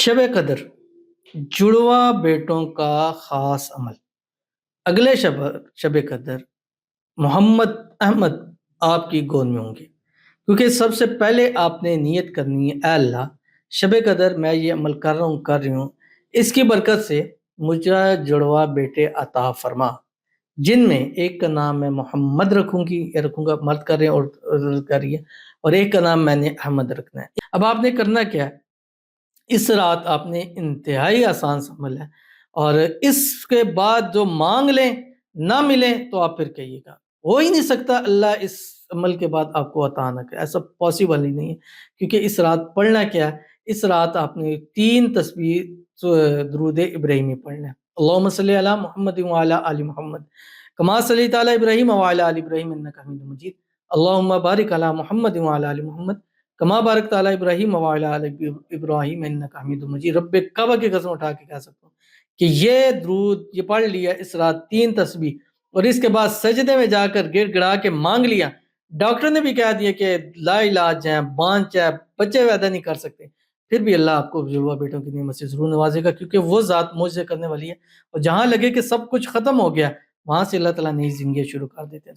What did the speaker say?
شب قدر جڑواں بیٹوں کا خاص عمل۔ اگلے شب قدر محمد احمد آپ کی گود میں ہوں گے، کیونکہ سب سے پہلے آپ نے نیت کرنی ہے، اے اللہ شب قدر میں یہ عمل کر رہی ہوں، اس کی برکت سے مجھے جڑواں بیٹے عطا فرما، جن میں ایک کا نام میں محمد رکھوں گا، مرد کر رہے ہیں اور عورت کر رہی ہے، اور ایک کا نام میں نے احمد رکھنا ہے۔ اب آپ نے کرنا کیا ہے؟ اس رات آپ نے انتہائی آسان سا عمل ہے، اور اس کے بعد جو مانگ لیں نہ ملے تو آپ پھر کہیے گا، ہو ہی نہیں سکتا اللہ اس عمل کے بعد آپ کو عطا نہ کرے، ایسا پاسبل ہی نہیں ہے، کیونکہ اس رات پڑھنا کیا ہے؟ اس رات آپ نے 3 تسبیح درود ابراہیمی پڑھنا ہے۔ اللہم صلی علی محمد وعلی آل محمد کما صلیت علی ابراہیم وعلی آل ابراہیم انک حمید مجید، اللہم بارک علی محمد وعلی آل محمد کما بارکت علی ابراہیم وعلی آل ابراہیم انک حمید مجید۔ رب کعبہ کی قسم اٹھا کے کہہ سکتا ہوں کہ یہ درود یہ پڑھ لیا اس رات 3 تسبیح، اور اس کے بعد سجدے میں جا کر گڑ گڑا کے مانگ لیا، ڈاکٹر نے بھی کہہ دیا کہ لا علاج ہے، بانچ ہے، بچے پیدا نہیں کر سکتے، پھر بھی اللہ آپ کو جڑواں بیٹوں کی نعمت سے ضرور نوازے گا، کیونکہ وہ ذات معجزے کرنے والی ہے، اور جہاں لگے کہ سب کچھ ختم ہو گیا وہاں سے اللہ تعالیٰ نئی زندگی شروع کر دیتے ہیں۔